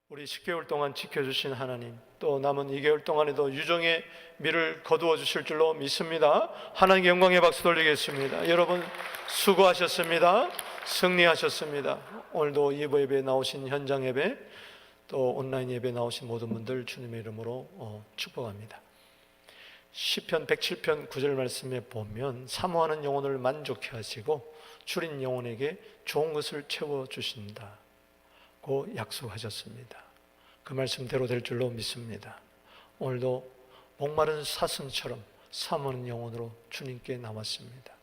우리 10개월 동안 지켜주신 하나님, 또 남은 2개월 동안에도 유종의 미를 거두어 주실 줄로 믿습니다. 하나님께 영광의 박수 돌리겠습니다. 여러분 수고하셨습니다. 승리하셨습니다. 오늘도 예배에 나오신 현장 예배, 또 온라인 예배 나오신 모든 분들 주님의 이름으로 축복합니다. 시편 107편 9절 말씀에 보면 사모하는 영혼을 만족해 하시고 줄인 영혼에게 좋은 것을 채워주신다 고 약속하셨습니다. 그 말씀대로 될 줄로 믿습니다. 오늘도 목마른 사슴처럼 사모하는 영혼으로 주님께 나왔습니다.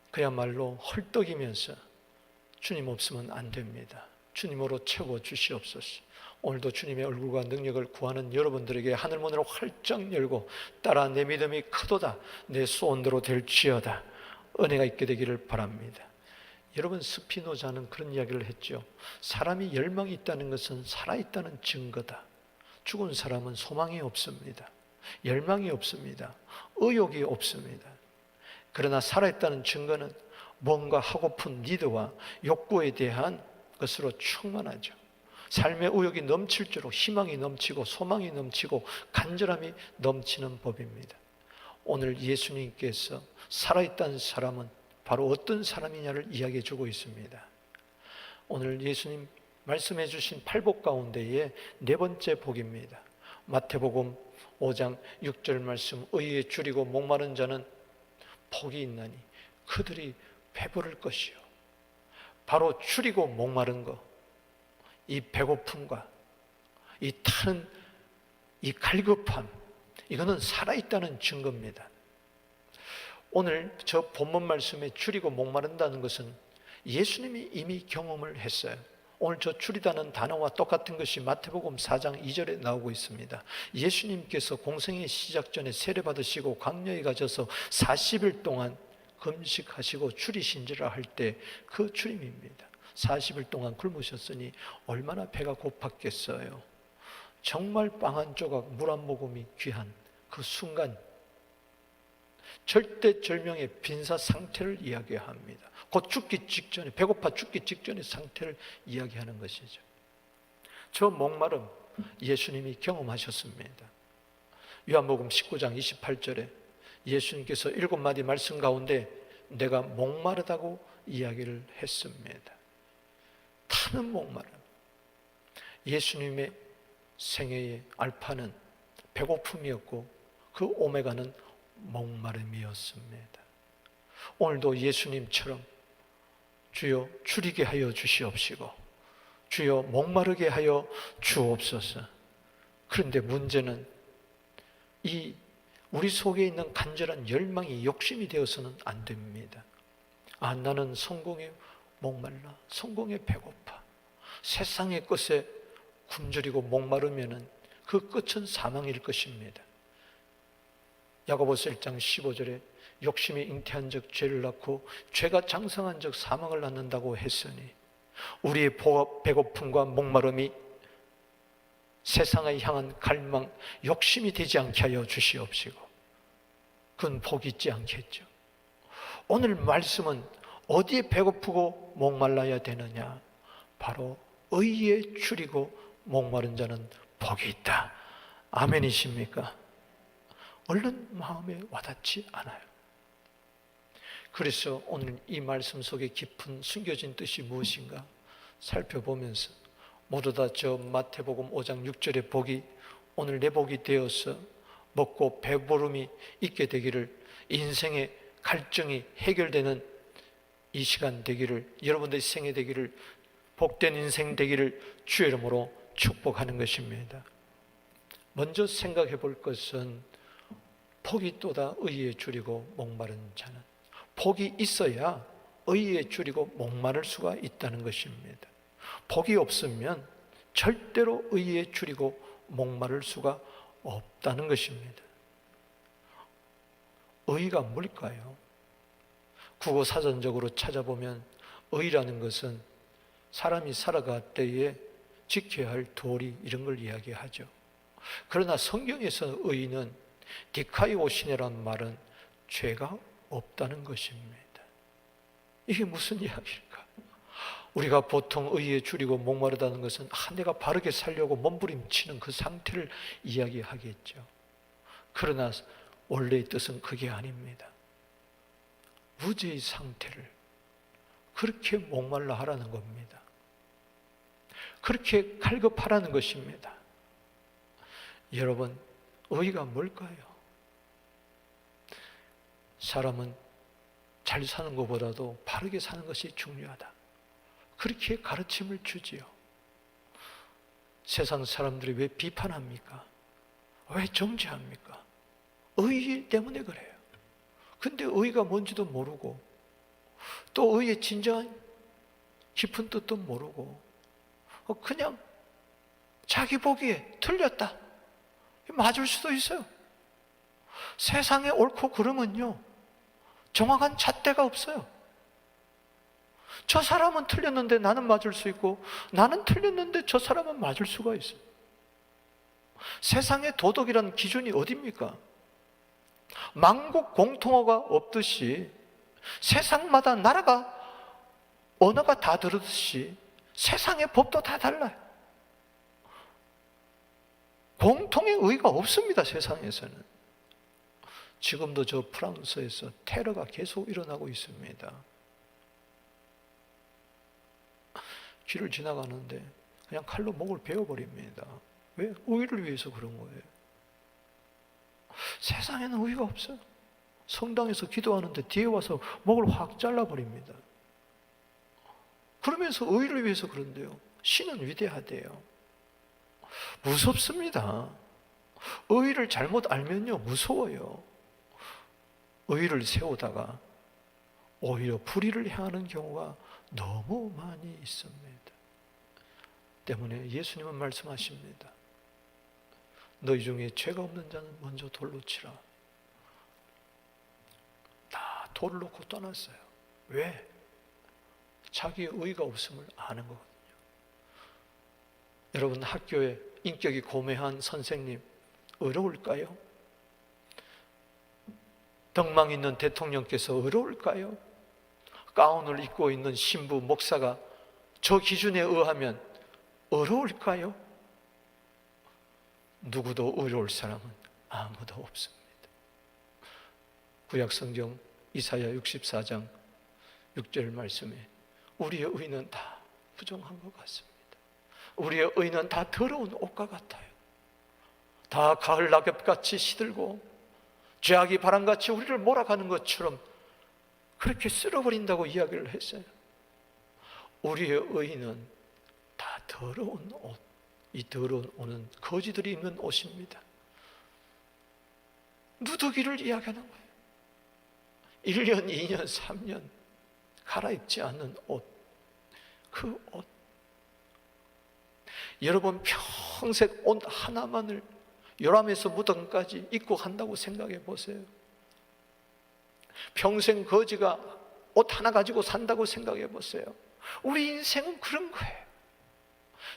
그야말로 헐떡이면서 주님 없으면 안 됩니다. 주님으로 채워주시옵소서. 오늘도 주님의 얼굴과 능력을 구하는 여러분들에게 하늘문을 활짝 열고 따라 내 믿음이 크도다, 내 소원대로 될지어다 은혜가 있게 되기를 바랍니다. 여러분, 스피노자는 그런 이야기를 했죠. 사람이 열망이 있다는 것은 살아있다는 증거다. 죽은 사람은 소망이 없습니다. 열망이 없습니다. 의욕이 없습니다. 그러나 살아있다는 증거는 뭔가 하고픈 니드와 욕구에 대한 것으로 충만하죠. 삶의 의욕이 넘칠수록 희망이 넘치고 소망이 넘치고 간절함이 넘치는 법입니다. 오늘 예수님께서 살아있다는 사람은 바로 어떤 사람이냐를 이야기해 주고 있습니다. 오늘 예수님 말씀해 주신 8복 가운데의 네 번째 복입니다. 마태복음 5장 6절 말씀, 의에 줄이고 목마른 자는 복이 있나니 그들이 배부를 것이요. 바로 줄이고 목마른 것, 이 배고픔과 이 타는 이 갈급함, 이거는 살아있다는 증거입니다. 오늘 저 본문 말씀에 줄이고 목마른다는 것은 예수님이 이미 경험을 했어요. 오늘 저 줄이다는 단어와 똑같은 것이 마태복음 4장 2절에 나오고 있습니다. 예수님께서 공생의 시작 전에 세례받으시고 광야에 가셔서 40일 동안 금식하시고 줄이신지라 할 때 그 줄임입니다. 40일 동안 굶으셨으니 얼마나 배가 고팠겠어요. 정말 빵 한 조각, 물 한 모금이 귀한 그 순간 절대절명의 빈사 상태를 이야기합니다. 곧 죽기 직전에, 배고파 죽기 직전의 상태를 이야기하는 것이죠. 저 목마름 예수님이 경험하셨습니다. 요한복음 19장 28절에 예수님께서 7마디 말씀 가운데 내가 목마르다고 이야기를 했습니다. 타는 목마름. 예수님의 생애의 알파는 배고픔이었고 그 오메가는 목마름이었습니다. 오늘도 예수님처럼 주여 줄이게 하여 주시옵시고 주여 목마르게 하여 주옵소서. 그런데 문제는 이 우리 속에 있는 간절한 열망이 욕심이 되어서는 안 됩니다. 나는 성공에 목말라, 성공에 배고파, 세상의 것에 굶주리고 목마르면은 그 끝은 사망일 것입니다. 야고보서 1장 15절에 욕심이 잉태한 적 죄를 낳고 죄가 장성한 적 사망을 낳는다고 했으니 우리의 배고픔과 목마름이 세상을 향한 갈망, 욕심이 되지 않게 하여 주시옵시고 그건 복이 있지 않겠죠. 오늘 말씀은 어디에 배고프고 목말라야 되느냐? 바로 의에 줄이고 목마른 자는 복이 있다. 아멘이십니까? 얼른 마음에 와닿지 않아요. 그래서 오늘 이 말씀 속에 깊은 숨겨진 뜻이 무엇인가 살펴보면서 모두 다 저 마태복음 5장 6절의 복이 오늘 내 복이 되어서 먹고 배부름이 있게 되기를, 인생의 갈증이 해결되는 이 시간 되기를, 여러분들의 생애 되기를, 복된 인생 되기를 주의 이름으로 축복하는 것입니다. 먼저 생각해 볼 것은 복이 또다 의에 줄이고 목마른 자는, 복이 있어야 의에 줄이고 목마를 수가 있다는 것입니다. 복이 없으면 절대로 의에 줄이고 목마를 수가 없다는 것입니다. 의가 뭘까요? 국어사전적으로 찾아보면 의라는 것은 사람이 살아갈 때에 지켜야 할 도리, 이런 걸 이야기하죠. 그러나 성경에서 의는 디카이오시네라는 말은 죄가 없다는 것입니다. 이게 무슨 이야기일까? 우리가 보통 의에 줄이고 목마르다는 것은 내가 바르게 살려고 몸부림치는 그 상태를 이야기하겠죠. 그러나 원래의 뜻은 그게 아닙니다. 무죄의 상태를 그렇게 목말라 하라는 겁니다. 그렇게 갈급하라는 것입니다. 여러분, 의가 뭘까요? 사람은 잘 사는 것보다도 바르게 사는 것이 중요하다. 그렇게 가르침을 주지요. 세상 사람들이 왜 비판합니까? 왜 정죄합니까? 의 때문에 그래요. 근데 의가 뭔지도 모르고 또 의의 진정한 깊은 뜻도 모르고 그냥 자기 보기에 틀렸다. 맞을 수도 있어요. 세상에 옳고 그름은요, 정확한 잣대가 없어요. 저 사람은 틀렸는데 나는 맞을 수 있고, 나는 틀렸는데 저 사람은 맞을 수가 있어요. 세상에 도덕이라는 기준이 어디입니까? 만국 공통어가 없듯이 세상마다 나라가 언어가 다 다르듯이 세상의 법도 다 달라요. 공통의 의가 없습니다. 세상에서는. 지금도 저 프랑스에서 테러가 계속 일어나고 있습니다. 길을 지나가는데 그냥 칼로 목을 베어버립니다. 왜? 의를 위해서 그런 거예요. 세상에는 의가 없어요. 성당에서 기도하는데 뒤에 와서 목을 확 잘라버립니다. 그러면서 의를 위해서 그런데요, 신은 위대하대요. 무섭습니다. 의를 잘못 알면요, 무서워요. 의를 세우다가 오히려 불의를 행하는 경우가 너무 많이 있습니다. 때문에 예수님은 말씀하십니다. 너희 중에 죄가 없는 자는 먼저 돌로 치라. 다 돌을 놓고 떠났어요. 왜? 자기의 의가 없음을 아는 거거든요. 여러분, 학교에 인격이 고매한 선생님 어려울까요? 덕망 있는 대통령께서 어려울까요? 가운을 입고 있는 신부, 목사가 저 기준에 의하면 어려울까요? 누구도 어려울 사람은 아무도 없습니다. 구약성경 이사야 64장 6절 말씀에 우리의 의는 다 부정한 것 같습니다. 우리의 의는 다 더러운 옷과 같아요. 다 가을 낙엽같이 시들고 죄악이 바람같이 우리를 몰아가는 것처럼 그렇게 쓸어버린다고 이야기를 했어요. 우리의 의는 다 더러운 옷, 이 더러운 옷은 거지들이 입는 옷입니다. 누더기를 이야기하는 거예요. 1년, 2년, 3년 갈아입지 않는 옷, 그 옷. 여러분, 평생 옷 하나만을 요람에서 무덤까지 입고 간다고 생각해 보세요. 평생 거지가 옷 하나 가지고 산다고 생각해 보세요. 우리 인생은 그런 거예요.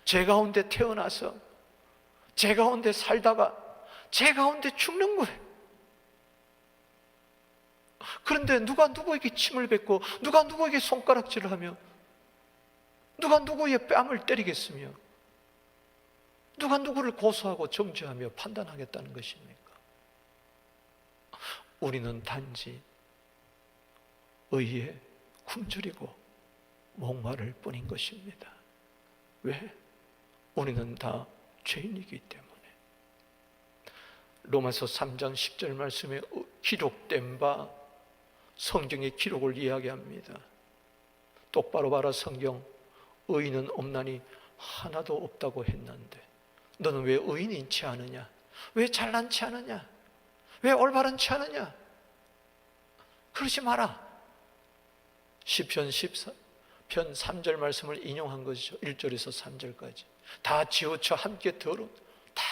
죄 가운데 태어나서 죄 가운데 살다가 죄 가운데 죽는 거예요. 그런데 누가 누구에게 침을 뱉고 누가 누구에게 손가락질을 하며 누가 누구의 뺨을 때리겠으며 누가 누구를 고소하고 정죄하며 판단하겠다는 것입니까? 우리는 단지 의에 굶주리고 목마를 뿐인 것입니다. 왜? 우리는 다 죄인이기 때문에. 로마서 3장 10절 말씀에 기록된 바 성경의 기록을 이야기합니다. 똑바로 봐라 성경. 의인은 없나니 하나도 없다고 했는데 너는 왜 의인인치 않으냐? 왜 잘난치 않으냐? 왜 올바른치 않으냐? 그러지 마라. 시편 14편 3절 말씀을 인용한 것이죠. 1절에서 3절까지. 다 치우쳐 함께 더러운, 다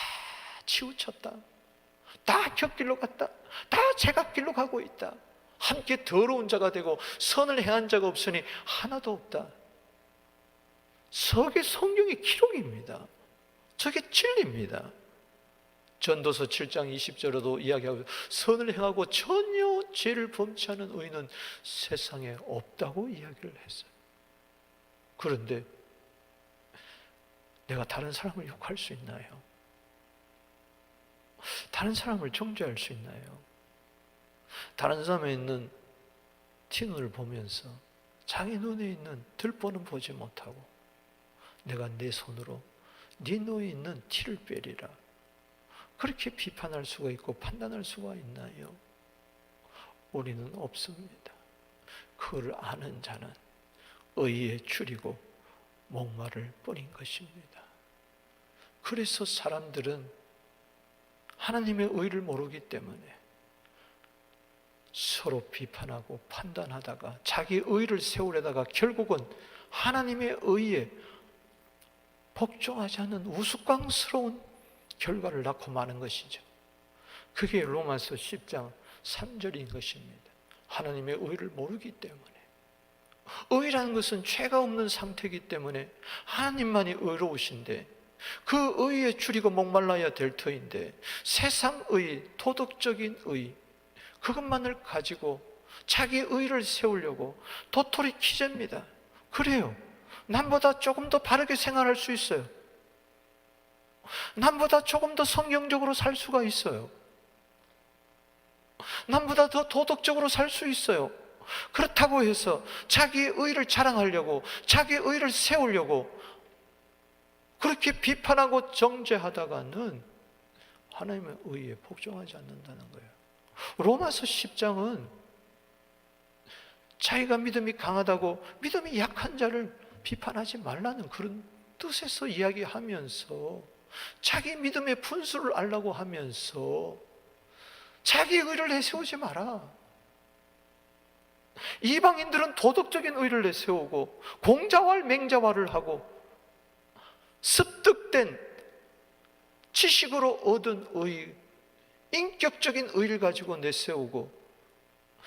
치우쳤다. 다 곁길로 갔다. 다 제각길로 가고 있다. 함께 더러운 자가 되고 선을 행한 자가 없으니 하나도 없다. 저게 성경의 기록입니다. 저게 진리입니다. 전도서 7장 20절에도 이야기하고 선을 행하고 전혀 죄를 범치 않은 의인은 세상에 없다고 이야기를 했어요. 그런데 내가 다른 사람을 욕할 수 있나요? 다른 사람을 정죄할 수 있나요? 다른 사람에 있는 티눈을 보면서 자기 눈에 있는 들보는 보지 못하고 내가 내 손으로 네 눈에 있는 티를 빼리라, 그렇게 비판할 수가 있고 판단할 수가 있나요? 우리는 없습니다. 그걸 아는 자는 의에 줄이고 목마를 뿐인 것입니다. 그래서 사람들은 하나님의 의를 모르기 때문에 서로 비판하고 판단하다가 자기 의를 세우려다가 결국은 하나님의 의에 복종하지 않는 우스꽝스러운 결과를 낳고 마는 것이죠. 그게 로마서 10장 3절인 것입니다. 하나님의 의를 모르기 때문에. 의라는 것은 죄가 없는 상태이기 때문에 하나님만이 의로우신데 그 의에 줄이고 목말라야 될 터인데 세상의, 도덕적인 의, 그것만을 가지고 자기 의를 세우려고 도토리 키재입니다. 그래요. 남보다 조금 더 바르게 생활할 수 있어요. 남보다 조금 더 성경적으로 살 수가 있어요. 남보다 더 도덕적으로 살 수 있어요. 그렇다고 해서 자기 의를 자랑하려고, 자기 의를 세우려고 그렇게 비판하고 정죄하다가는 하나님의 의에 복종하지 않는다는 거예요. 로마서 10장은 자기가 믿음이 강하다고 믿음이 약한 자를 비판하지 말라는 그런 뜻에서 이야기하면서 자기 믿음의 분수를 알라고 하면서 자기 의를 내세우지 마라. 이방인들은 도덕적인 의를 내세우고 공자왈 맹자왈을 하고 습득된 지식으로 얻은 의, 인격적인 의를 가지고 내세우고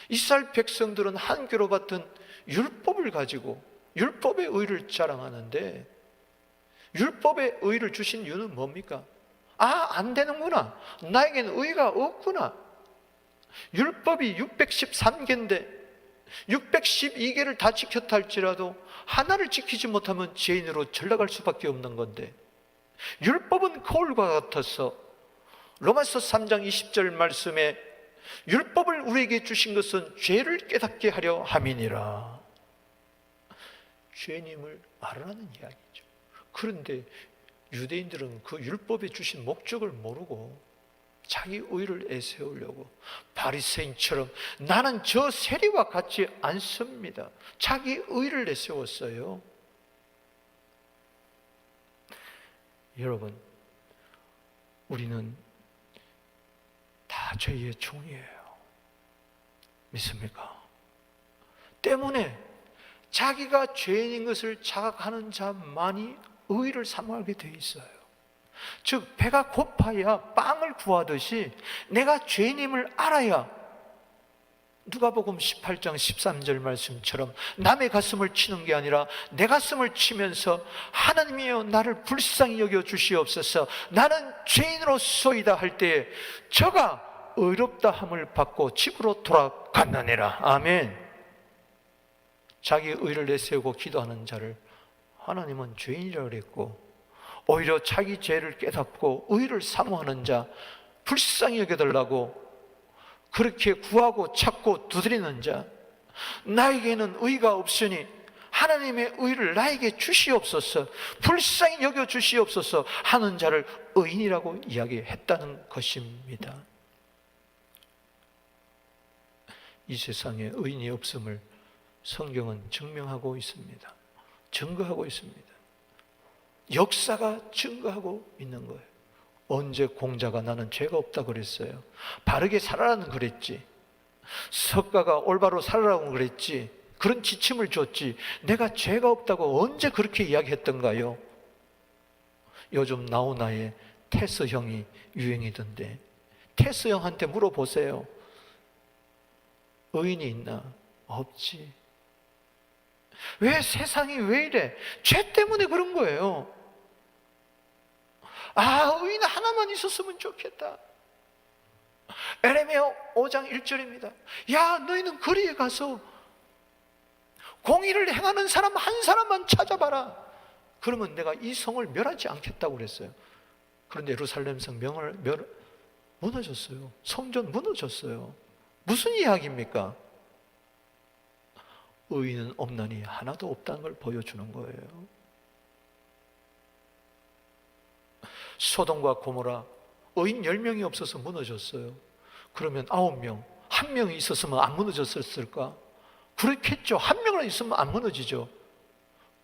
이스라엘 백성들은 한계로 받은 율법을 가지고 율법의 의를 자랑하는데 율법의 의를 주신 이유는 뭡니까? 안 되는구나. 나에게는 의가 없구나. 율법이 613개인데 612개를 다 지켰다 할지라도 하나를 지키지 못하면 죄인으로 전락할 수밖에 없는 건데 율법은 거울과 같아서 로마서 3장 20절 말씀에 율법을 우리에게 주신 것은 죄를 깨닫게 하려 함이니라. 죄님을 알아라는 이야기죠. 그런데 유대인들은 그 율법에 주신 목적을 모르고 자기 의를 내세우려고 바리새인처럼 나는 저 세리와 같지 않습니다. 자기 의를 내세웠어요. 여러분, 우리는 다 죄의 종이에요. 믿습니까? 때문에 자기가 죄인인 것을 자각하는 자만이 의를 사모하게 돼 있어요. 즉 배가 고파야 빵을 구하듯이 내가 죄인임을 알아야 누가복음 18장 13절 말씀처럼 남의 가슴을 치는 게 아니라 내 가슴을 치면서 하나님이여 나를 불쌍히 여겨 주시옵소서, 나는 죄인으로소이다 할 때에 저가 의롭다 함을 받고 집으로 돌아갔느니라. 아멘. 자기 의를 내세우고 기도하는 자를 하나님은 죄인이라고 그랬고, 오히려 자기 죄를 깨닫고 의를 사모하는 자 불쌍히 여겨달라고 그렇게 구하고 찾고 두드리는 자, 나에게는 의가 없으니 하나님의 의를 나에게 주시옵소서, 불쌍히 여겨 주시옵소서 하는 자를 의인이라고 이야기했다는 것입니다. 이 세상에 의인이 없음을 성경은 증명하고 있습니다. 증거하고 있습니다. 역사가 증거하고 있는 거예요. 언제 공자가 나는 죄가 없다 그랬어요? 바르게 살아라는 그랬지. 석가가 올바로 살아라고 그랬지. 그런 지침을 줬지. 내가 죄가 없다고 언제 그렇게 이야기했던가요? 요즘 나훈아의 테스형이 유행이던데 테스형한테 물어보세요. 의인이 있나? 없지. 왜 세상이 왜 이래? 죄 때문에 그런 거예요. 의인 하나만 있었으면 좋겠다. 에레미야 5장 1절입니다. 야, 너희는 거리에 가서 공의를 행하는 사람 한 사람만 찾아봐라. 그러면 내가 이 성을 멸하지 않겠다고 그랬어요. 그런데 예루살렘 성 무너졌어요. 성전 무너졌어요. 무슨 이야기입니까? 의인은 없나니 하나도 없다는 걸 보여주는 거예요. 소돔과 고모라 의인 10명이 없어서 무너졌어요. 그러면 9명, 1명이 있었으면 안 무너졌을까? 그렇겠죠. 1명은 있으면 안 무너지죠.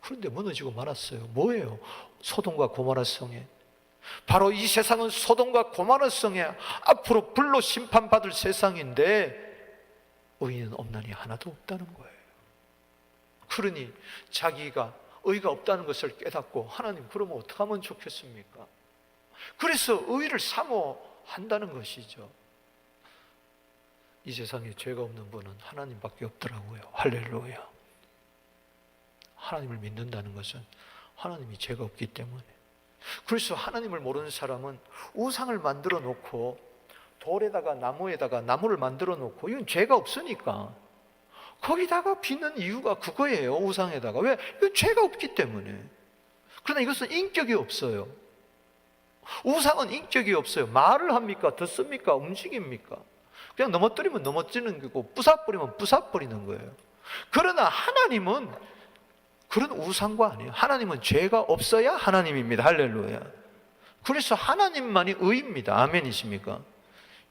그런데 무너지고 말았어요. 뭐예요? 소돔과 고모라 성에. 바로 이 세상은 소돔과 고모라 성에 앞으로 불로 심판받을 세상인데 의인은 없나니 하나도 없다는 거예요. 그러니 자기가 의가 없다는 것을 깨닫고 하나님 그러면 어떻게 하면 좋겠습니까? 그래서 의를 사모한다는 것이죠. 이 세상에 죄가 없는 분은 하나님밖에 없더라고요. 할렐루야. 하나님을 믿는다는 것은 하나님이 죄가 없기 때문에. 그래서 하나님을 모르는 사람은 우상을 만들어 놓고 돌에다가 나무에다가 나무를 만들어 놓고 이건 죄가 없으니까 거기다가 빚는 이유가 그거예요. 우상에다가. 왜? 이건 죄가 없기 때문에. 그러나 이것은 인격이 없어요. 우상은 인격이 없어요. 말을 합니까? 듣습니까? 움직입니까? 그냥 넘어뜨리면 넘어뜨리는 거고 부숴버리면 부숴버리는 거예요. 그러나 하나님은 그런 우상과 아니에요. 하나님은 죄가 없어야 하나님입니다. 할렐루야. 그래서 하나님만이 의입니다. 아멘이십니까?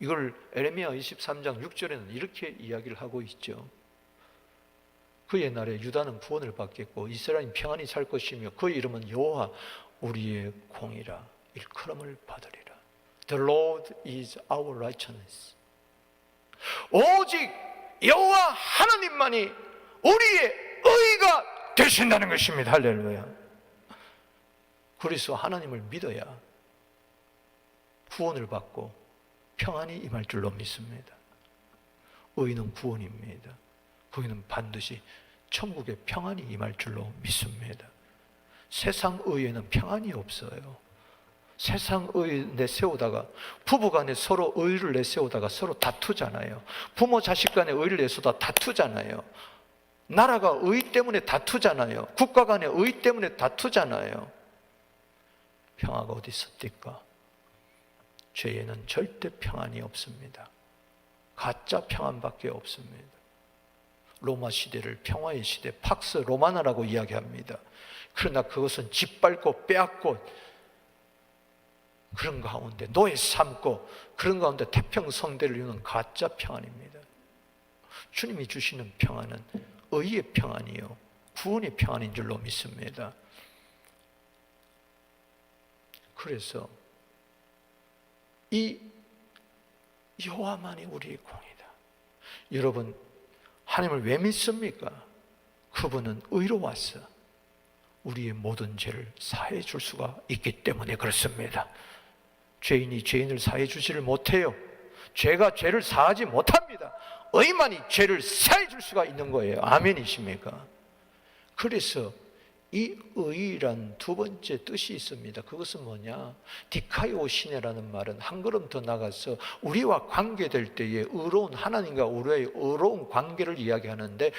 이걸 에레미야 23장 6절에는 이렇게 이야기를 하고 있죠. 그 옛날에 유다는 구원을 받겠고 이스라엘은 평안히 살 것이며 그의 이름은 여호와 우리의 공이라 일컬음을 받으리라. The Lord is our righteousness. 오직 여호와 하나님만이 우리의 의가 되신다는 것입니다. 할렐루야. 그래서 하나님을 믿어야 구원을 받고 평안이 임할 줄로 믿습니다. 의는 구원입니다. 거기는 반드시 천국의 평안이 임할 줄로 믿습니다. 세상 의에는 평안이 없어요. 세상 의 내세우다가 부부간에 서로 의를 내세우다가 서로 다투잖아요. 부모 자식 간에 의를 내세우다 다투잖아요. 나라가 의 때문에 다투잖아요. 국가 간에 의 때문에 다투잖아요. 평화가 어디 있었을까? 죄에는 절대 평안이 없습니다. 가짜 평안밖에 없습니다. 로마 시대를 평화의 시대, 팍스 로마나라고 이야기합니다. 그러나 그것은 짓밟고 빼앗고 그런 가운데 노예 삼고 그런 가운데 태평성대를 이루는 가짜 평안입니다. 주님이 주시는 평안은 의의 평안이요 구원의 평안인 줄로 믿습니다. 그래서 이 여호와만이 우리의 공이다. 여러분 하나님을 왜 믿습니까? 그분은 의로워서 우리의 모든 죄를 사해 줄 수가 있기 때문에 그렇습니다. 죄인이 죄인을 사해 주지를 못해요. 죄가 죄를 사하지 못합니다. 의만이 죄를 사해 줄 수가 있는 거예요. 아멘이십니까? 그래서 이 의란 두 번째 뜻이 있습니다. 그것은 뭐냐? 디카이오 시네라는 말은 한 걸음 더 나가서 우리와 관계될 때에 의로운 하나님과 우리의 의로운 관계를 이야기하는데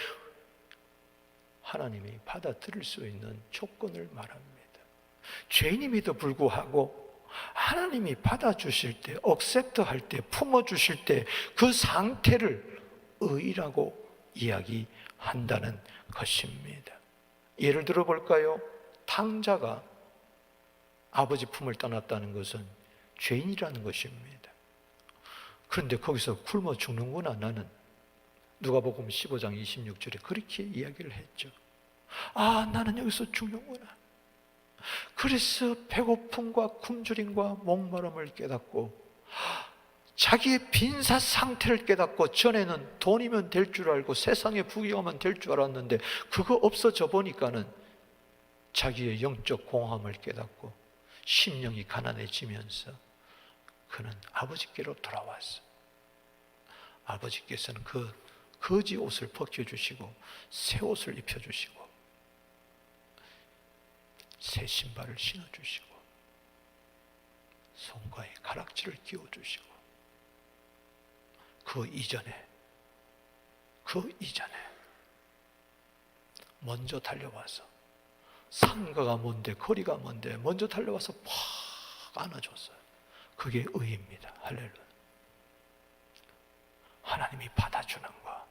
하나님이 받아들일 수 있는 조건을 말합니다. 죄인임에도 불구하고 하나님이 받아주실 때, 억셉트할 때, 품어주실 때 그 상태를 의라고 이야기한다는 것입니다. 예를 들어 볼까요? 탕자가 아버지 품을 떠났다는 것은 죄인이라는 것입니다. 그런데 거기서 굶어 죽는구나 나는. 누가복음 15장 26절에 그렇게 이야기를 했죠. 아, 나는 여기서 죽는구나. 그래서 배고픔과 굶주림과 목마름을 깨닫고 자기의 빈사 상태를 깨닫고 전에는 돈이면 될 줄 알고 세상에 부귀하면 될 줄 알았는데 그거 없어져 보니까는 자기의 영적 공허함을 깨닫고 심령이 가난해지면서 그는 아버지께로 돌아왔어. 아버지께서는 그 거지 옷을 벗겨주시고 새 옷을 입혀주시고 새 신발을 신어주시고 손가에 가락지를 끼워주시고 그 이전에 먼저 달려와서, 상가가 먼데 거리가 먼데 먼저 달려와서 팍 안아줬어요. 그게 의입니다. 할렐루야. 하나님이 받아주는 거,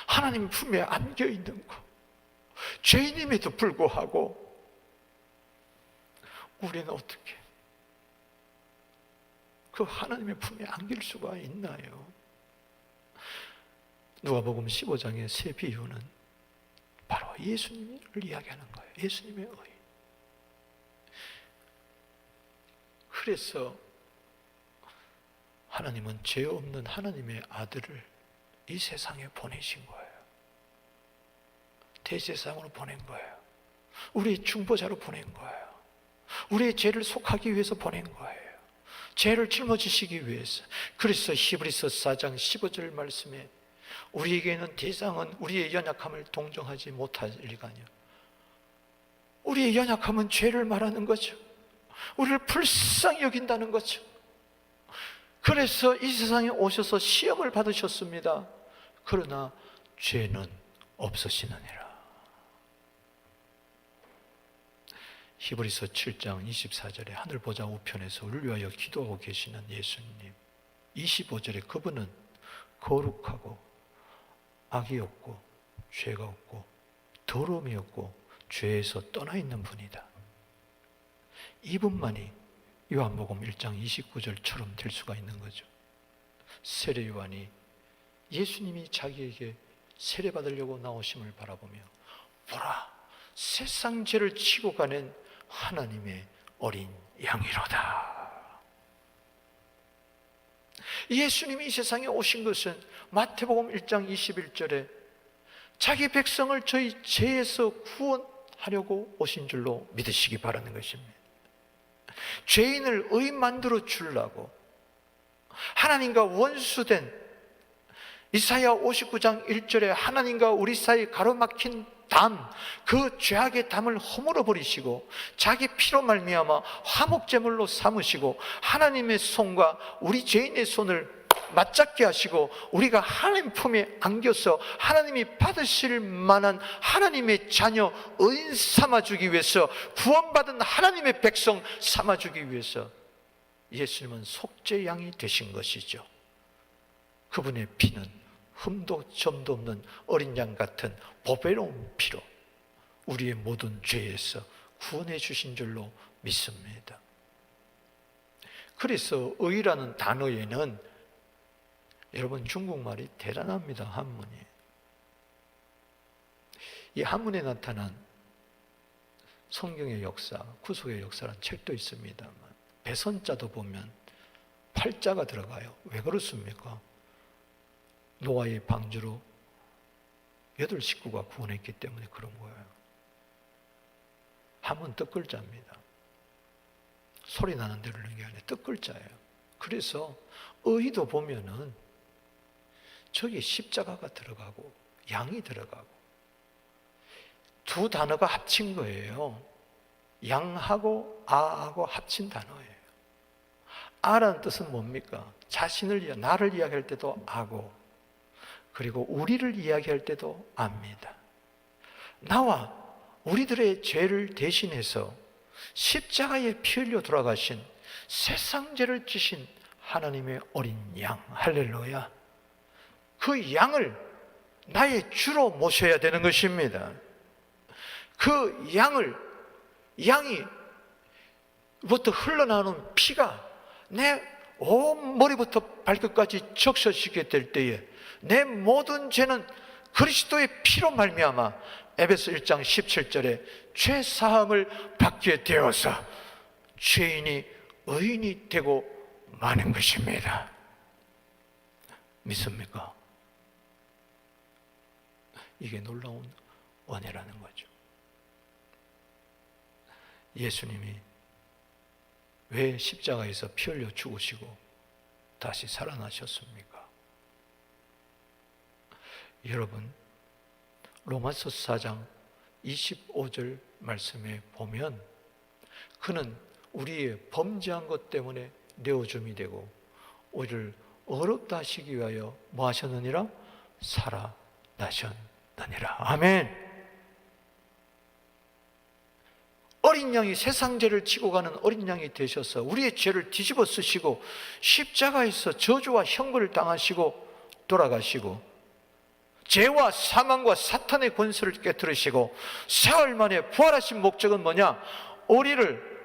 하나님 품에 안겨있는 거, 죄인임에도 불구하고 우리는 어떻게 그 하나님의 품에 안길 수가 있나요? 누가복음 15장의 세 비유는 바로 예수님을 이야기하는 거예요. 예수님의 의. 그래서 하나님은 죄 없는 하나님의 아들을 이 세상에 보내신 거예요. 대제사장으로 보낸 거예요. 우리의 중보자로 보낸 거예요. 우리의 죄를 속하기 위해서 보낸 거예요. 죄를 짊어지시기 위해서. 그래서 히브리서 4장 15절 말씀에 우리에게는 대상은 우리의 연약함을 동정하지 못할 리가냐. 우리의 연약함은 죄를 말하는 거죠. 우리를 불쌍히 여긴다는 거죠. 그래서 이 세상에 오셔서 시험을 받으셨습니다. 그러나 죄는 없으시느니라. 히브리서 7장 24절에 하늘 보좌 우편에서 우리를 위하여 기도하고 계시는 예수님, 25절에 그분은 거룩하고 악이 없고 죄가 없고 더러움이 없고 죄에서 떠나 있는 분이다. 이분만이 요한복음 1장 29절처럼 될 수가 있는 거죠. 세례 요한이 예수님이 자기에게 세례받으려고 나오심을 바라보며 보라, 세상 죄를 치고 가는 하나님의 어린 양이로다. 예수님이 이 세상에 오신 것은 마태복음 1장 21절에 자기 백성을 저희 죄에서 구원하려고 오신 줄로 믿으시기 바라는 것입니다. 죄인을 의 만들어 주려고 하나님과 원수된 이사야 59장 1절에 하나님과 우리 사이 가로막힌 담, 그 죄악의 담을 허물어 버리시고 자기 피로 말미암아 화목제물로 삼으시고 하나님의 손과 우리 죄인의 손을 맞잡게 하시고 우리가 하나님 품에 안겨서 하나님이 받으실 만한 하나님의 자녀 의인 삼아주기 위해서, 구원받은 하나님의 백성 삼아주기 위해서 예수님은 속죄양이 되신 것이죠. 그분의 피는 흠도 점도 없는 어린 양 같은 보배로운 피로 우리의 모든 죄에서 구원해 주신 줄로 믿습니다. 그래서 의라는 단어에는 여러분 중국말이 대단합니다. 한문이. 이 한문에 나타난 성경의 역사, 구속의 역사라는 책도 있습니다만 배선자도 보면 팔자가 들어가요. 왜 그렇습니까? 노아의 방주로 8 식구가 구원했기 때문에 그런 거예요. 한문 뜻글자입니다. 소리 나는 대로 읽는 게 아니라 뜻글자예요. 그래서 의도 보면은 저기 십자가가 들어가고 양이 들어가고 두 단어가 합친 거예요. 양하고 아하고 합친 단어예요. 아라는 뜻은 뭡니까? 자신을, 나를 이야기할 때도 아고, 그리고 우리를 이야기할 때도 압니다. 나와 우리들의 죄를 대신해서 십자가에 피 흘려 돌아가신, 세상 죄를 지신 하나님의 어린 양, 할렐루야. 그 양을 나의 주로 모셔야 되는 것입니다. 그 양이 부터 흘러나오는 피가 내 온 머리부터 발끝까지 적셔지게 될 때에 내 모든 죄는 그리스도의 피로 말미암아 에베소 1장 17절에 죄 사함을 받게 되어서 죄인이 의인이 되고 마는 것입니다. 믿습니까? 이게 놀라운 은혜라는 거죠. 예수님이 왜 십자가에서 피 흘려 죽으시고 다시 살아나셨습니까? 여러분, 로마서 4장 25절 말씀에 보면 그는 우리의 범죄한 것 때문에 내어줌이 되고 우리를 어렵다 하시기 위하여 뭐 하셨느니라? 살아나셨느니라. 아멘. 어린 양이 세상 죄를 지고 가는 어린 양이 되셔서 우리의 죄를 뒤집어 쓰시고 십자가에서 저주와 형벌을 당하시고 돌아가시고 죄와 사망과 사탄의 권세를 깨뜨리시고 사흘 만에 부활하신 목적은 뭐냐? 우리를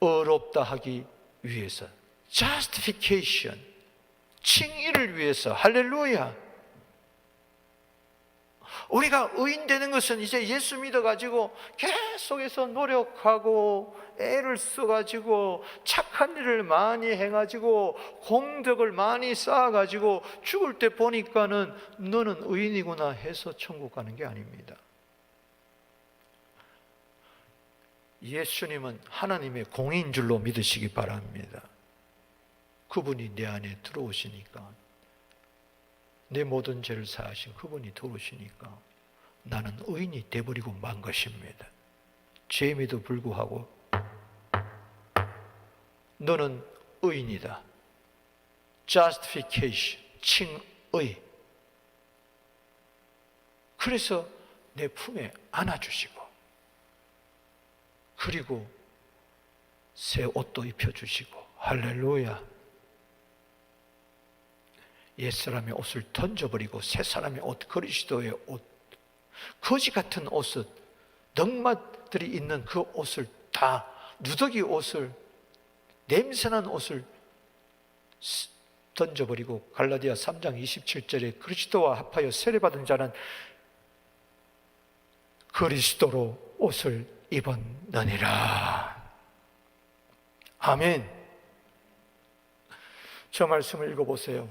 의롭다 하기 위해서, justification, 칭의를 위해서. 할렐루야. 우리가 의인 되는 것은 이제 예수 믿어가지고 계속해서 노력하고 애를 써가지고 착한 일을 많이 해가지고 공덕을 많이 쌓아가지고 죽을 때 보니까는 너는 의인이구나 해서 천국 가는 게 아닙니다. 예수님은 하나님의 공인 줄로 믿으시기 바랍니다. 그분이 내 안에 들어오시니까, 내 모든 죄를 사하신 그분이 들어오시니까 나는 의인이 되어버리고 만 것입니다. 죄임에도 불구하고 너는 의인이다. justification, 칭의. 그래서 내 품에 안아주시고, 그리고 새 옷도 입혀주시고, 할렐루야. 옛사람의 옷을 던져버리고 새 사람의 옷, 그리스도의 옷, 거지 같은 옷을, 넝마들이 있는 그 옷을 다, 누더기 옷을, 냄새난 옷을 던져버리고, 갈라디아 3장 27절에 그리스도와 합하여 세례받은 자는 그리스도로 옷을 입었느니라. 아멘. 저 말씀을 읽어보세요.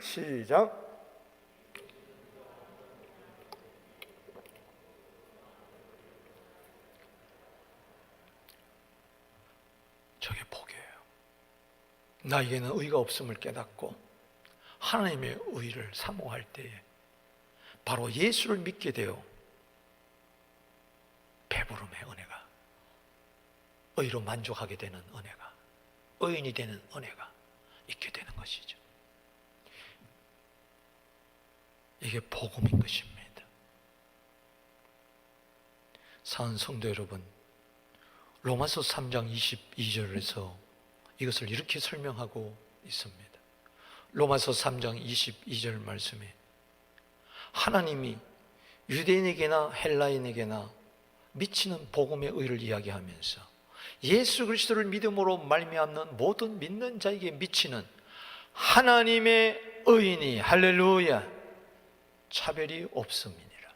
시작. 저게 복이에요. 나에게는 의가 없음을 깨닫고 하나님의 의를 사모할 때에 바로 예수를 믿게 되어 배부름의 은혜가, 의로 만족하게 되는 은혜가, 의인이 되는 은혜가 있게 되는 것이죠. 이게 복음인 것입니다. 사랑하는 성도 여러분, 로마서 3장 22절에서 이것을 이렇게 설명하고 있습니다. 로마서 3장 22절 말씀에 하나님이 유대인에게나 헬라인에게나 미치는 복음의 의를 이야기하면서 예수 그리스도를 믿음으로 말미암는 모든 믿는 자에게 미치는 하나님의 의인이, 할렐루야, 차별이 없음이니라.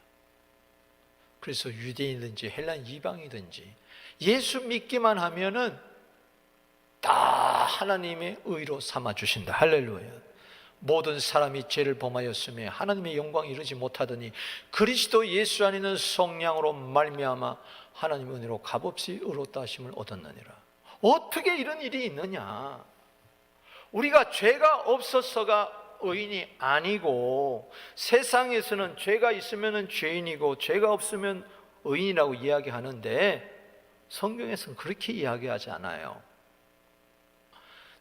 그래서 유대인이든지 헬라인 이방이든지 예수 믿기만 하면은 다 하나님의 의로 삼아주신다. 할렐루야. 모든 사람이 죄를 범하였으며 하나님의 영광에 이르지 못하더니 그리스도 예수 안에는 성령으로 말미암아 하나님의 은혜로 값없이 의롭다 하심을 얻었느니라. 어떻게 이런 일이 있느냐? 우리가 죄가 없어서가 의인이 아니고, 세상에서는 죄가 있으면 죄인이고 죄가 없으면 의인이라고 이야기하는데 성경에서는 그렇게 이야기하지 않아요.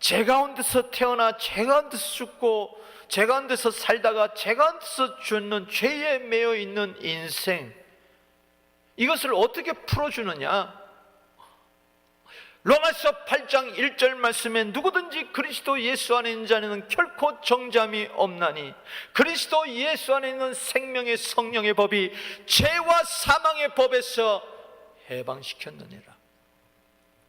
죄 가운데서 태어나 죄 가운데서 죽고 죄 가운데서 살다가 죄 가운데서 죽는 죄에 매여 있는 인생, 이것을 어떻게 풀어주느냐? 로마서 8장 1절 말씀에 누구든지 그리스도 예수 안에 있는 자는 결코 정죄함이 없나니 그리스도 예수 안에 있는 생명의 성령의 법이 죄와 사망의 법에서 해방시켰느니라.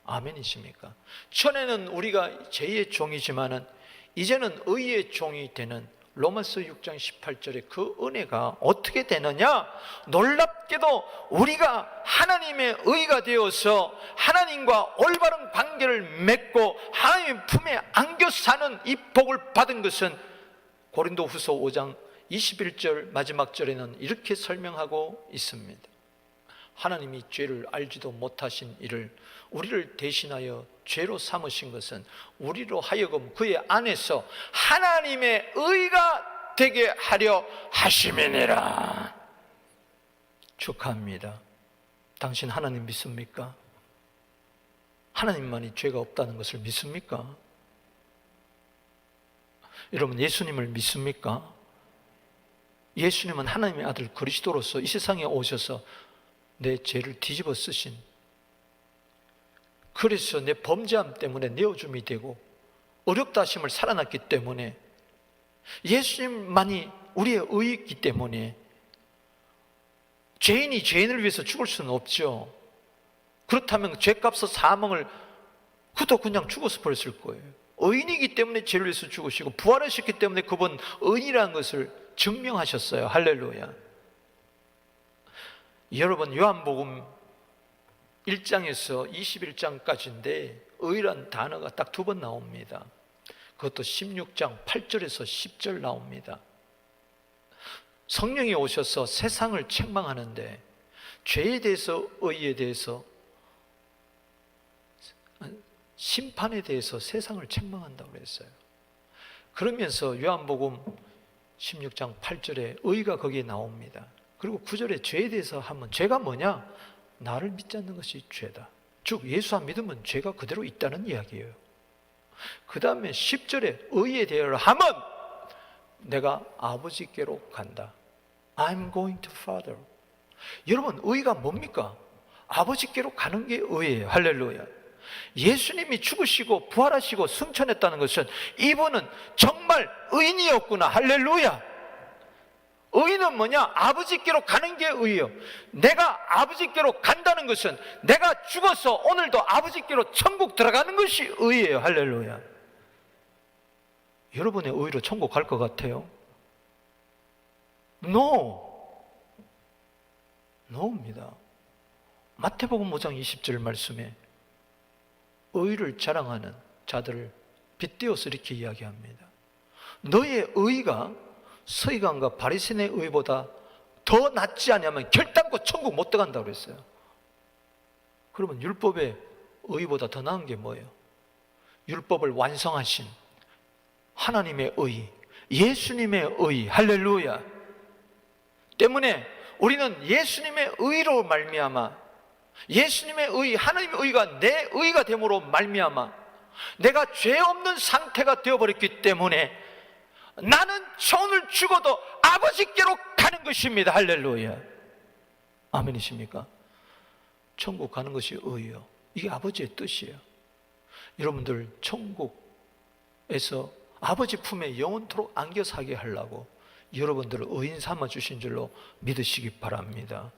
아멘이십니까? 전에는 우리가 죄의 종이지만은 이제는 의의 종이 되는 로마서 6장 18절에 그 은혜가 어떻게 되느냐? 놀랍게도 우리가 하나님의 의가 되어서 하나님과 올바른 관계를 맺고 하나님의 품에 안겨 사는 이 복을 받은 것은 고린도후서 5장 21절 마지막 절에는 이렇게 설명하고 있습니다. 하나님이 죄를 알지도 못하신 이를 우리를 대신하여 죄로 삼으신 것은 우리로 하여금 그의 안에서 하나님의 의가 되게 하려 하심이니라. 축하합니다. 당신 하나님 믿습니까? 하나님만이 죄가 없다는 것을 믿습니까? 여러분, 예수님을 믿습니까? 예수님은 하나님의 아들 그리스도로서 이 세상에 오셔서 내 죄를 뒤집어 쓰신 그래서 내 범죄함 때문에 내어줌이 되고 어렵다 하심을 살아났기 때문에 예수님만이 우리의 의이기 때문에 죄인이 죄인을 위해서 죽을 수는 없죠. 그렇다면 죄값의 사망을 그도 그냥 죽어서 버렸을 거예요. 의인이기 때문에 죄를 위해서 죽으시고 부활하셨기 때문에 그분 의인이라는 것을 증명하셨어요. 할렐루야. 여러분, 요한복음 1장에서 21장까지인데 의란 단어가 딱 2번 나옵니다. 그것도 16장 8절에서 10절 나옵니다. 성령이 오셔서 세상을 책망하는데 죄에 대해서, 의에 대해서, 심판에 대해서 세상을 책망한다고 그랬어요. 그러면서 요한복음 16장 8절에 의가 거기에 나옵니다. 그리고 9절에 죄에 대해서 하면 죄가 뭐냐? 나를 믿지 않는 것이 죄다. 즉 예수 안 믿으면 죄가 그대로 있다는 이야기예요. 그 다음에 10절에 의에 대하여 하면 내가 아버지께로 간다. I'm going to Father. 여러분, 의가 뭡니까? 아버지께로 가는 게 의예요. 할렐루야. 예수님이 죽으시고 부활하시고 승천했다는 것은 이분은 정말 의인이었구나. 할렐루야. 의인은 뭐냐? 아버지께로 가는 게 의예요. 내가 아버지께로 간다는 것은 내가 죽어서 오늘도 아버지께로 천국 들어가는 것이 의예요. 할렐루야. 여러분의 의로 천국 갈 것 같아요? No입니다. 마태복음 5장 20절 말씀에 의를 자랑하는 자들을 빗대어서 이렇게 이야기합니다. 너의 의가 서기관과 바리새인의 의보다 더 낫지 않냐면 결단코 천국 못 들어간다고 그랬어요. 그러면 율법의 의보다 더 나은 게 뭐예요? 율법을 완성하신 하나님의 의, 예수님의 의. 할렐루야. 때문에 우리는 예수님의 의로 말미암아, 예수님의 의, 하나님의 의가 내 의가 됨으로 말미암아 내가 죄 없는 상태가 되어버렸기 때문에 나는 오늘 죽어도 아버지께로 가는 것입니다. 할렐루야. 아멘이십니까? 천국 가는 것이 의예요. 이게 아버지의 뜻이에요. 여러분들 천국에서 아버지 품에 영원토록 안겨 사게 하려고 여러분들을 의인 삼아 주신 줄로 믿으시기 바랍니다.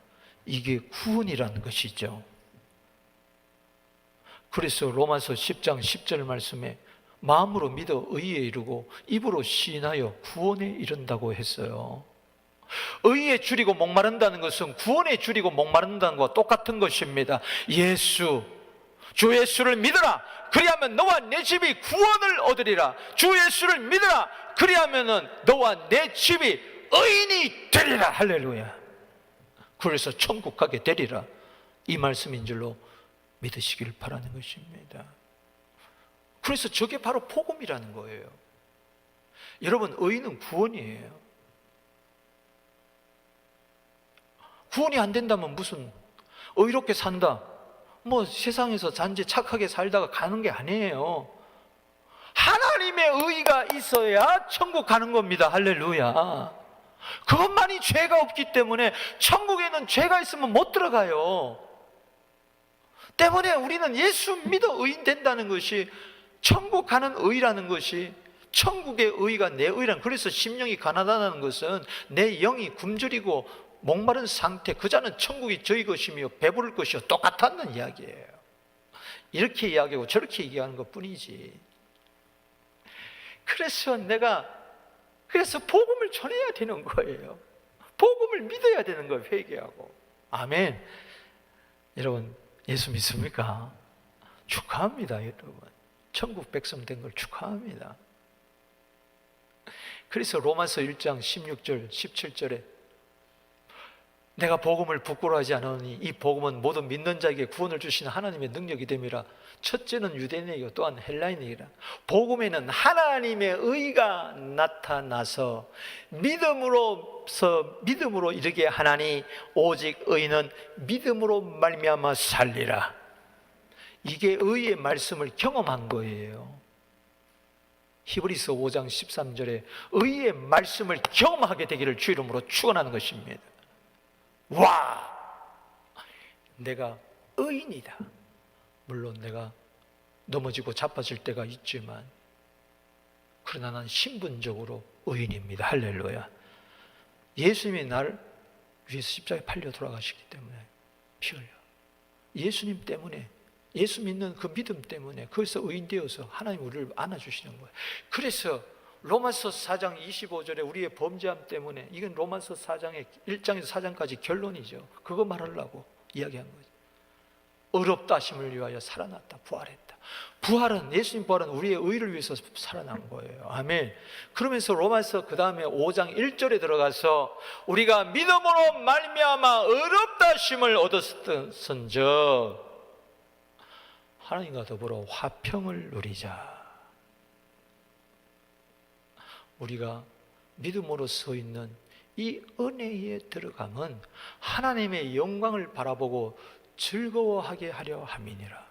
이게 구원이라는 것이죠. 그래서 로마서 10장 10절 말씀에 마음으로 믿어 의에 이르고 입으로 시인하여 구원에 이른다고 했어요. 의에 줄이고 목마른다는 것은 구원에 줄이고 목마른다는 것과 똑같은 것입니다. 주 예수를 믿어라. 그리하면 너와 내 집이 구원을 얻으리라. 주 예수를 믿어라. 그리하면 너와 내 집이 의인이 되리라. 할렐루야. 그래서 천국 가게 되리라. 이 말씀인 줄로 믿으시길 바라는 것입니다. 그래서 저게 바로 복음이라는 거예요. 여러분, 의인은 구원이에요. 구원이 안 된다면 무슨 의롭게 산다, 뭐 세상에서 단지 착하게 살다가 가는 게 아니에요. 하나님의 의가 있어야 천국 가는 겁니다. 할렐루야. 그것만이 죄가 없기 때문에 천국에는 죄가 있으면 못 들어가요. 때문에 우리는 예수 믿어 의인 된다는 것이, 천국 가는 의라는 것이, 천국의 의가 내 의라는, 그래서 심령이 가난하다는 것은 내 영이 굶주리고 목마른 상태, 그 자는 천국이 저희 것이며 배부를 것이요 똑같다는 이야기예요. 이렇게 이야기하고 저렇게 얘기하는 것 뿐이지. 그래서 복음을 전해야 되는 거예요. 복음을 믿어야 되는 거예요. 회개하고. 아멘. 여러분, 예수 믿습니까? 축하합니다. 여러분, 천국 백성 된 걸 축하합니다. 그래서 로마서 1장 16절 17절에 내가 복음을 부끄러워하지 않으니 이 복음은 모든 믿는 자에게 구원을 주시는 하나님의 능력이 됨이라. 첫째는 유대인에게 또한 헬라인에게라. 복음에는 하나님의 의가 나타나서 믿음으로 이르게 하나니 오직 의인은 믿음으로 말미암아 살리라. 이게 의의 말씀을 경험한 거예요. 히브리서 5장 13절에 의의 말씀을 경험하게 되기를 주 이름으로 축원하는 것입니다. 와! 내가 의인이다. 물론 내가 넘어지고 자빠질 때가 있지만 그러나 난 신분적으로 의인입니다. 할렐루야. 예수님이 나를 위해서 십자가에 팔려 돌아가시기 때문에 피 흘려. 예수님 때문에, 예수 믿는 그 믿음 때문에 거기서 의인 되어서 하나님 우리를 안아주시는 거예요. 그래서 로마서 4장 25절에 우리의 범죄함 때문에, 이건 로마서 4장의 1장에서 4장까지 결론이죠. 그거 말하려고 이야기한 거죠. 어렵다 하심을 위하여 살아났다, 부활했다. 부활은, 예수님 부활은 우리의 의를 위해서 살아난 거예요. 아멘. 그러면서 로마서 그 다음에 5장 1절에 들어가서 우리가 믿음으로 말미암아 어렵다 하심을 얻었은즉 하나님과 더불어 화평을 누리자. 우리가 믿음으로 서 있는 이 은혜에 들어가면 하나님의 영광을 바라보고 즐거워하게 하려 함이니라.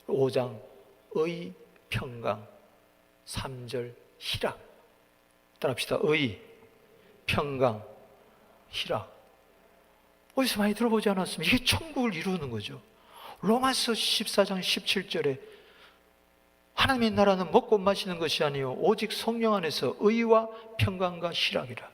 5장 의, 평강, 3절 희락. 따라합시다. 의, 평강, 희락. 어디서 많이 들어보지 않았습니까? 이게 천국을 이루는 거죠. 로마서 14장 17절에 하나님의 나라는 먹고 마시는 것이 아니요 오직 성령 안에서 의와 평강과 희락이라.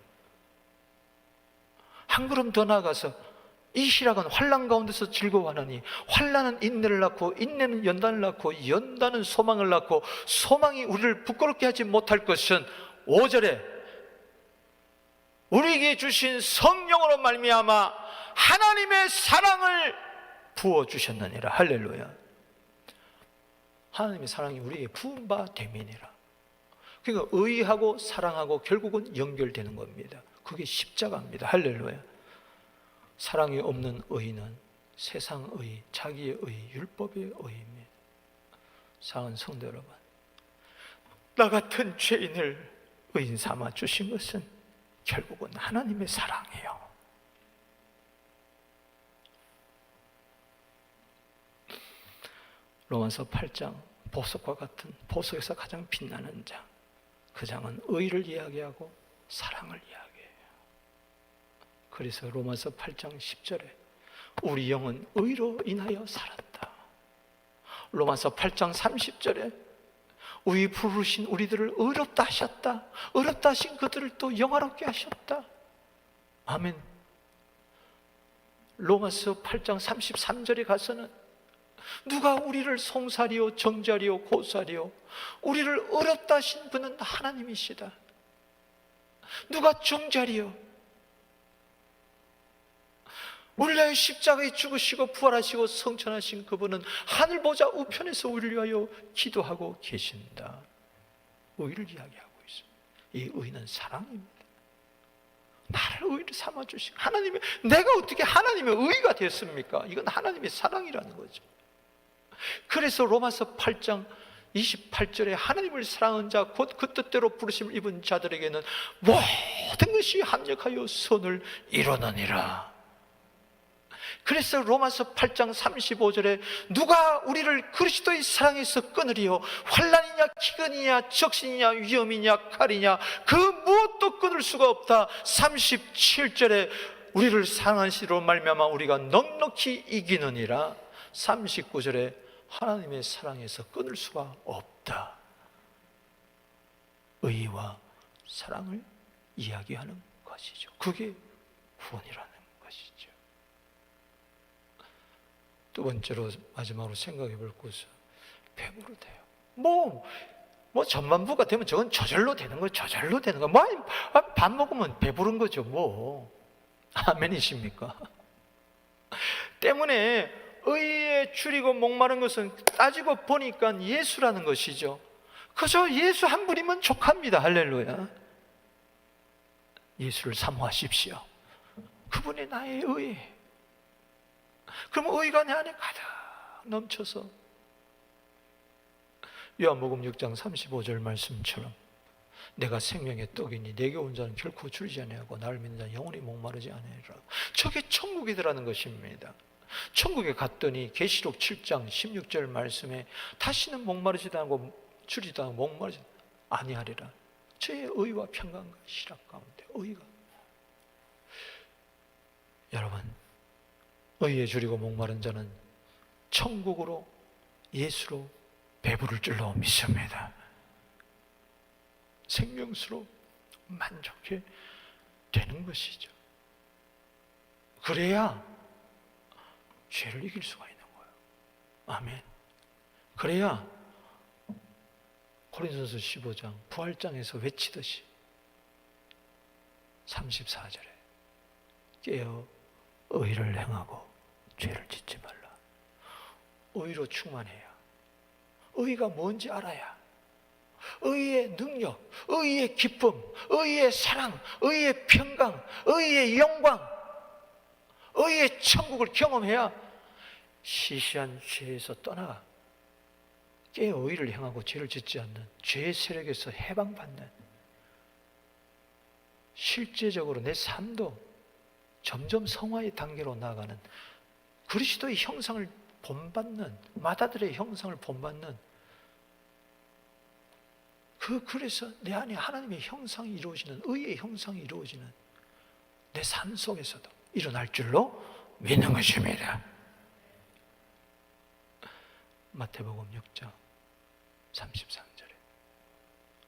한 걸음 더 나아가서 이 희락은 환난 가운데서 즐거워하나니 환난은 인내를 낳고 인내는 연단을 낳고 연단은 소망을 낳고 소망이 우리를 부끄럽게 하지 못할 것은 5절에 우리에게 주신 성령으로 말미암아 하나님의 사랑을 부어주셨느니라. 할렐루야. 하나님의 사랑이 우리에게 부은 바 됨이니라. 그러니까 의하고 사랑하고 결국은 연결되는 겁니다. 그게 십자가입니다. 할렐루야. 사랑이 없는 의는 세상의, 자기의 의, 율법의 의입니다. 사랑하는 성도 여러분, 나 같은 죄인을 의인 삼아 주신 것은 결국은 하나님의 사랑이에요. 로마서 8장, 보석과 같은, 보석에서 가장 빛나는 장, 그 장은 의를 이야기하고 사랑을 이야기해요. 그래서 로마서 8장 10절에 우리 영은 의로 인하여 살았다. 로마서 8장 30절에 우리 부르신 우리들을 의롭다 하셨다. 의롭다 하신 그들을 또 영화롭게 하셨다. 아멘. 로마서 8장 33절에 가서는 누가 우리를 송사리요 정자리요 고사리요, 우리를 의롭다 하신 분은 하나님이시다. 누가 정자리요, 우리를 위하여 십자가에 죽으시고 부활하시고 성천하신 그분은 하늘 보좌 우편에서 우리를 위하여 기도하고 계신다. 의를 이야기하고 있습니다. 이 의는 사랑입니다. 나를 의를 삼아주시고 하나님의, 내가 어떻게 하나님의 의가 됐습니까? 이건 하나님의 사랑이라는 거죠. 그래서 로마서 8장 28절에 하나님을 사랑하는 자 곧 그 뜻대로 부르심을 입은 자들에게는 모든 것이 합력하여 선을 이루느니라. 그래서 로마서 8장 35절에 누가 우리를 그리스도의 사랑에서 끊으리요, 환난이냐 기근이냐 적신이냐 위험이냐 칼이냐 그 무엇도 끊을 수가 없다. 37절에 우리를 사랑하시로 말미암아 우리가 넉넉히 이기느니라. 39절에 하나님의 사랑에서 끊을 수가 없다. 의와 사랑을 이야기하는 것이죠. 그게 구원이라는 것이죠. 두 번째로 마지막으로 생각해 볼 것은 배부르 돼요. 뭐 전반부가 되면 저건 저절로 되는 거예요. 저절로 되는 거. 밥 먹으면 배부른 거죠. 뭐 아멘이십니까? 때문에 의에 줄이고 목마른 것은 따지고 보니까 예수라는 것이죠. 그저 예수 한 분이면 족합니다. 할렐루야. 예수를 사모하십시오. 그분이 나의 의. 그럼 의가 내 안에 가득 넘쳐서 요한복음 6장 35절 말씀처럼 내가 생명의 떡이니 내게 온 자는 결코 줄지 아니하고 나를 믿는 자는 영원히 목마르지 아니하리라. 저게 천국이더라는 것입니다. 천국에 갔더니 계시록 7장 16절 말씀에 다시는 목마르지도 않고 줄이지도 않고 목마르지 아니하리라. 저의 의와 평강과 희락 가운데 의가, 여러분, 의에 줄이고 목마른 자는 천국으로 예수로 배부를 줄로 믿습니다. 생명수로 만족해 되는 것이죠. 그래야 죄를 이길 수가 있는 거예요. 아멘. 그래야 고린도전서 15장 부활장에서 외치듯이 34절에 깨어 의를 행하고 죄를 짓지 말라. 의로 충만해야, 의가 뭔지 알아야 의의 능력, 의의 기쁨, 의의 사랑, 의의 평강, 의의 영광, 의의 천국을 경험해야 시시한 죄에서 떠나 깨어 의를 행하고 죄를 짓지 않는 죄의 세력에서 해방받는, 실제적으로 내 삶도 점점 성화의 단계로 나아가는, 그리스도의 형상을 본받는, 맏아들의 형상을 본받는, 그래서 내 안에 하나님의 형상이 이루어지는, 의의 형상이 이루어지는 내 삶 속에서도 일어날 줄로 믿는 것입니다. 마태복음 6장 33절에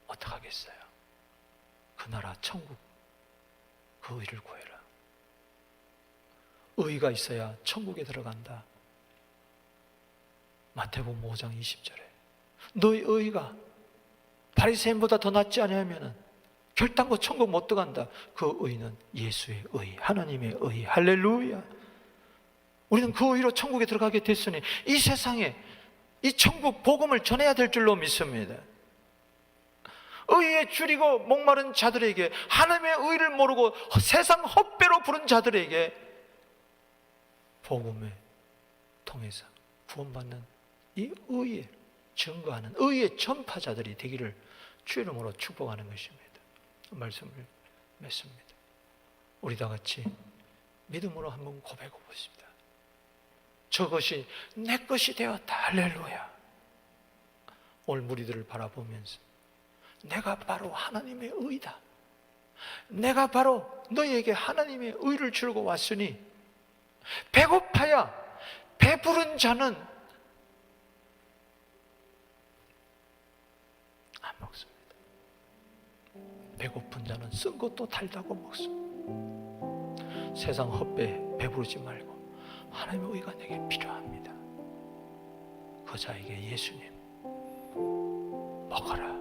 어떻게 하겠어요? 그 나라 천국, 그 의를 구해라. 의가 있어야 천국에 들어간다. 마태복음 5장 20절에 너희 의가 바리새인보다 더 낫지 않으면 결단코 천국 못 들어간다. 그 의는 예수의 의, 하나님의 의. 할렐루야. 우리는 그 의로 천국에 들어가게 됐으니 이 세상에 이 천국 복음을 전해야 될 줄로 믿습니다. 의에 줄이고 목마른 자들에게, 하나님의 의를 모르고 세상 헛배로 부른 자들에게 복음을 통해서 구원받는 이 의에 증거하는 의의 전파자들이 되기를 주 이름으로 축복하는 것입니다. 말씀을 맺습니다. 우리 다 같이 믿음으로 한번 고백해 보십니다. 저것이 내 것이 되었다. 할렐루야. 오늘 무리들을 바라보면서 내가 바로 하나님의 의다. 내가 바로 너희에게 하나님의 의를 주고 왔으니 배고파야 배부른 자는 안 먹습니다. 배고픈 자는 쓴 것도 달다고 먹습니다. 세상 헛배 배부르지 말고 하나님의 의가 내게 필요합니다. 그 자에게 예수님 먹어라,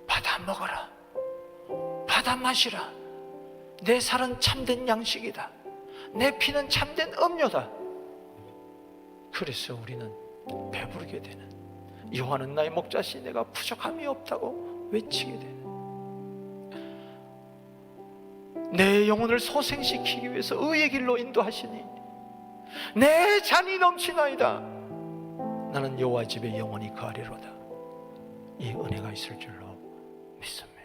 받아 먹어라, 받아 마시라. 내 살은 참된 양식이다. 내 피는 참된 음료다. 그래서 우리는 배부르게 되는, 여호와는 나의 목자시니 내가 부족함이 없다고 외치게 되는, 내 영혼을 소생시키기 위해서 의의 길로 인도하시니 내 잔이 넘치나이다. 나는 여호와 집에 영원히 거하리로다. 이 은혜가 있을 줄로 믿습니다.